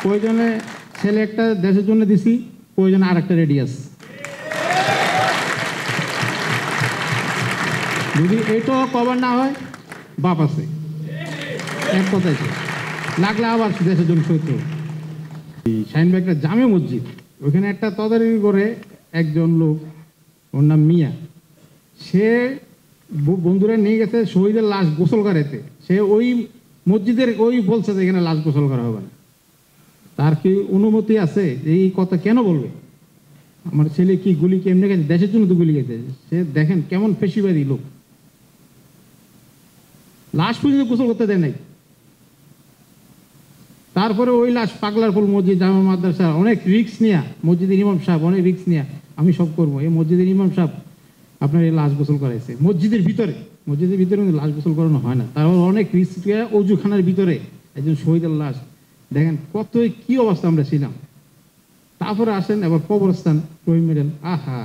প্রয়োজনে ছেলে একটা দেশের জন্য দিছি, প্রয়োজনে আর একটা রেডি আছে। যদি এটাও কভার না হয়, বাপ আছে, এক কথায় লাগলে আবার দেশের জন্য সত্য। শাহিনবাগ একটা জামে মসজিদ, ওখানে একটা তদারকি করে একজন লোক, ওর নাম মিয়া, সে বন্ধুরা নিয়ে গেছে শহীদের লাশ গোসল করাইতে। সে ওই মসজিদের ওই বলছে যে এখানে লাশ গোসল করা হবে না। তার কি অনুমতি আছে? এই কথা কেন বলবে? আমার ছেলে কি গুলি কেমনে গেছে? দেশের জন্য তো গুলি গেছে। সে দেখেন কেমন পেশিবাদী লোক, লাশ পর্যন্ত গোসল করতে দেয় নাই। তারপরে ওই লাশ পাগলার ফুল মসজিদ জামা মাদ্রাসা অনেক রিস্ক নিয়ে, মসজিদের ইমাম সাহেব অনেক রিস্ক নিয়ে আমি সব করবো, এই মসজিদের ইমাম সাহেব আপনার এই লাশ গোসল করাইছে মসজিদের ভিতরে। মসজিদের ভিতরে কিন্তু লাশ গোসল করানো হয় না, তারপর অনেক রিস্ক অজুখানার ভিতরে একজন শহীদের লাশ। দেখেন কত কি অবস্থা আমরা ছিলাম। তারপরে আসেন এবার কবরস্থান রহিম মেডেল, আহা,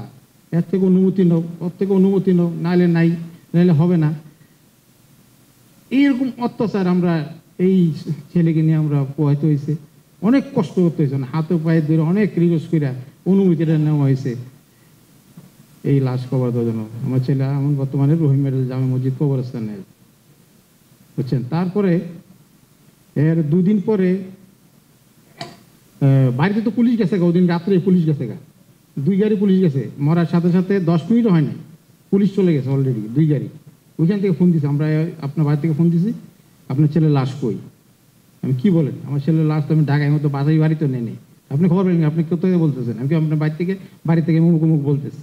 এর থেকে অনুমতি নাও, ওর থেকে অনুমতি নাও, নাইলে নাই, নাইলে হবে না। এইরকম অত্যাচার আমরা এই ছেলেকে নিয়ে আমরা পোহাইতে হয়েছে, অনেক কষ্ট করতে হয়েছে, হাতে পায়ে ধরে অনেক রিকোয়েস্ট করে অনুমতিটা নেওয়া হয়েছে এই লাশ কবর দেওয়ার জন্য। আমার ছেলে এমন বর্তমানে রহিম মেডেল জামে মসজিদ কবরস্থানে, বুঝছেন। তারপরে এর দুদিন পরে বাড়িতে তো পুলিশ গেছে গা, ওদিন রাত্রে পুলিশ গেছে গা, 2 গাড়ি পুলিশ গেছে, মরার সাথে সাথে 10 মিনিটও হয় না, পুলিশ চলে গেছে অলরেডি 2 গাড়ি। ওইখান থেকে ফোন দিছি আমরা, আপনার বাড়ি থেকে ফোন দিছি, আপনার ছেলের লাশ কই? আমি কি বলেন, আমার ছেলের লাশ তো আমি ঢাকায় মতো বাসাই বাড়িতে নেই। আপনি খবর পেলেন, আপনি কোথায় বলতেছেন? আমি কি আপনার বাড়ি থেকে মুখ বলতেছি?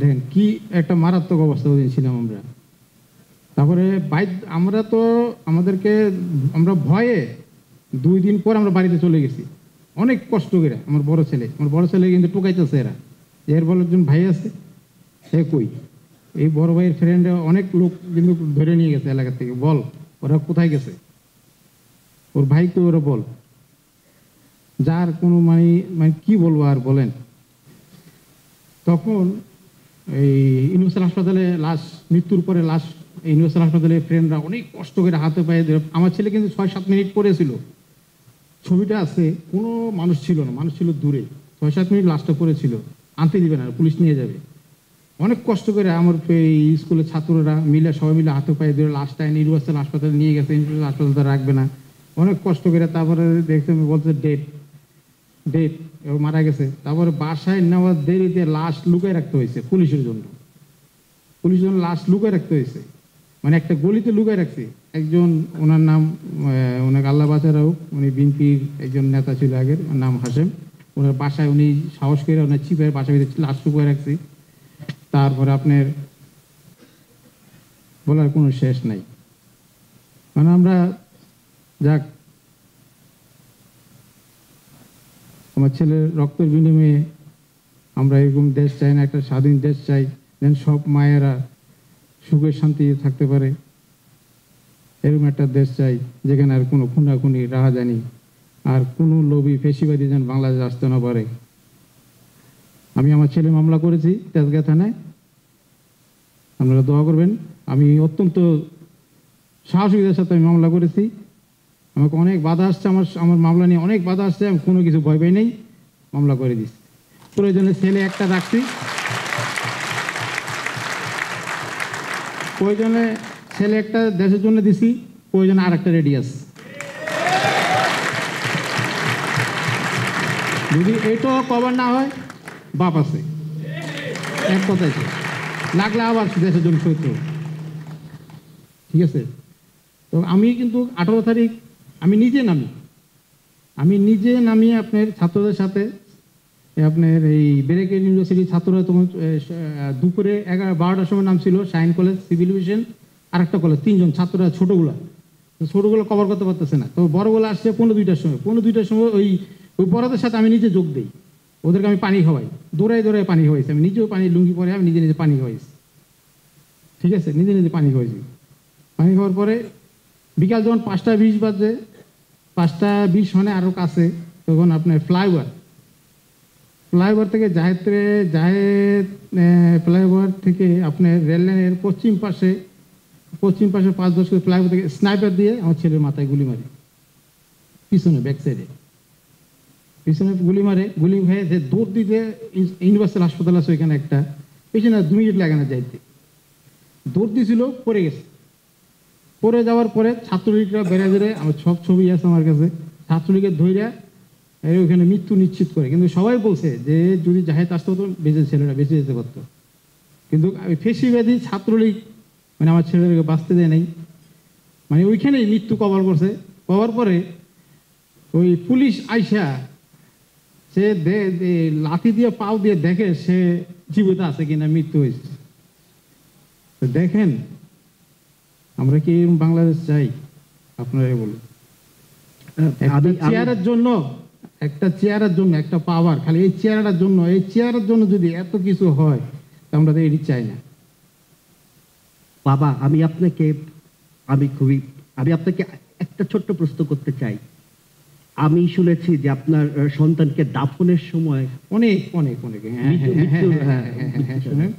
দেখেন কি একটা মারাত্মক অবস্থা ওদিন ছিলাম আমরা। তারপরে আমরা তো আমরা ভয়ে 2 দিন পর আমরা বাড়িতে চলে গেছি, অনেক কষ্ট করে। আমার বড় ছেলে কিন্তু টোকাইতেছে, এর বলে একজন ভাই আছে, সে কই? এই বড় ভাইয়ের ফ্রেন্ড অনেক লোক কিন্তু ধরে নিয়ে গেছে এলাকা থেকে, বল ওরা কোথায় গেছে, ওর ভাই তো ওরা বল। যার কোনো মানে কি বলবো আর বলেন। তখন এই ইউনিভার্সাল হাসপাতালে লাশ, মৃত্যুর পরে লাশ ইউনিভার্সাল হাসপাতালে ফ্রেন্ডরা অনেক কষ্ট করে হাতে পায়ে ধরে, আমার ছেলে কিন্তু 6-7 মিনিট পড়েছিল, ছবিটা আছে, কোনো মানুষ ছিল না, মানুষ ছিল দূরে, 6-7 মিনিট লাশটা পড়েছিল, আনতে দিবে না, পুলিশ নিয়ে যাবে। অনেক কষ্ট করে আমার এই স্কুলের ছাত্ররা মিলে সবাই মিলে হাতে পায়ে ধরে লাশটা ইউনিভার্সাল হাসপাতালে নিয়ে গেছে, ইউনিভার্সাল হাসপাতালে রাখবে না, অনেক কষ্ট করে। তারপরে দেখতে বলছে ডেট মারা গেছে। তারপরে বাসায় নেওয়ার দেরিতে লাশ লুকায় রাখতে হয়েছে পুলিশের জন্য লাশ লুকায় রাখতে হয়েছে, মানে একটা গলিতে লুকায় রাখছে। একজন, ওনার নাম ওনাকে আল্লাহ বাঁচারাও, উনি বিএনপির একজন নেতা ছিল আগের, নাম হাসেম, ওনার বাসায় উনি সাহস করে ওনার চিপের বাসায় ভিতরে লাশ লুকায় রাখছে। তারপরে আপনার বলার কোনো শেষ নাই। মানে আমরা যাক, আমার ছেলের রক্তের বিনিময়ে আমরা এরকম দেশ চাই না, একটা স্বাধীন দেশ চাই, যেন সব মায়েরা সুখে শান্তি থাকতে পারে। এরকম একটা দেশ চাই যেখানে আর কোনো খুনাখুনি, রাহাজানি আর কোনো লোভী ফেসিবাদী যেন বাংলাদেশে আসতে না পারে। আমি আমার ছেলে মামলা করেছি তেজগাঁ থানায়, আপনারা দোয়া করবেন। আমি অত্যন্ত সাহসিকতার সাথে আমি মামলা করেছি। আমাকে অনেক বাধা আসছে, আমার মামলা নিয়ে অনেক বাধা আসছে, আমি কোনো কিছু ভয় পাই নেই, মামলা করে দিচ্ছি। প্রয়োজনে ছেলে একটা রাখছি, প্রয়োজনে ছেলে একটা দেশের জন্য দিছি, প্রয়োজনে আর একটা রেডি আছে। যদি এটাও কভার না হয়, বাপ আছে, এক কথায় লাগলে আবার দেশের জন্য সত্য। ঠিক আছে? তো আমি কিন্তু 18 তারিখ আমি নিজে নামি আপনার ছাত্রদের সাথে, আপনার এই ব্যারিকেড ইউনিভার্সিটির ছাত্ররা তখন দুপুরে 11-12টার সময় নামছিল, শাইন কলেজ, সিভিল ডিভিশন, আর একটা কলেজ, 3 জন ছাত্ররা, ছোটোগুলো কভার করতে পারতেছে না। তো বড়গুলো আসছে 1:15-2টার সময়। ওই বড়দের সাথে আমি নিজে যোগ দিই, ওদেরকে আমি পানি খাওয়াই, দৌড়াই পানি খাওয়াইছি, আমি নিজেও পানি লুঙ্গি পরে আমি নিজে পানি খাওয়াইছি। ঠিক আছে, নিজে পানি খাওয়াইছি। পানি খাওয়ার পরে বিকাল যখন 5:20 বাজে, 5:20 মানে আরও কাছে, তখন আপনার ফ্লাইওভার থেকে জাহেদ ফ্লাইওভার থেকে আপনার রেললাইনের পশ্চিম পাশে 5-10 ফ্লাইওভার থেকে স্নাইপার দিয়ে আমার ছেলের মাথায় গুলি মারি। পিছনে ব্যাক সাইডে পিছনে গুলি মারে, গুলি খেয়ে যে দৌড় দিতে ইউনিভার্সাল হাসপাতাল আছে ওইখানে একটা, পেছনে 2 মিনিট লাগে না যাইতে, দৌড় দিছিল, পড়ে গেছে। পড়ে যাওয়ার পরে ছাত্রলীগরা বেড়ে বেড়ে, আমার সব ছবি আছে আমার কাছে, ছাত্রলীগের ধৈর্য ওখানে মৃত্যু নিশ্চিত করে। কিন্তু সবাই বলছে যে যদি জাহেদ আসতে হতো বেঁচে, ছেলেরা বেঁচে যেতে পারতো। কিন্তু ফেসিবাদী ছাত্রলীগ মানে আমার ছেলেদেরকে বাঁচতে দেয় নাই, মানে ওইখানেই মৃত্যু কবর করছে। কবর পরে ওই পুলিশ আইসা সে লাঠি দিয়ে পাও দিয়ে দেখে সে জীবিত আছে কিনা, মৃত্যু হয়েছে। তো দেখেন আমরা কি এরকম বাংলাদেশ চাই? আপনারা বলুন। একটা চেয়ারের জন্য, একটা পাওয়ার, খালি এই চেয়ারের জন্য যদি এত কিছু হয়, তা আমরা তো এটি চাই না। বাবা, আমি আপনাকে একটা ছোট্ট প্রশ্ন করতে চাই। আমি শুনেছি যে আপনার সন্তানকে দাফনের সময় অনেক অনেক অনেক মৃত্যু- শুনেন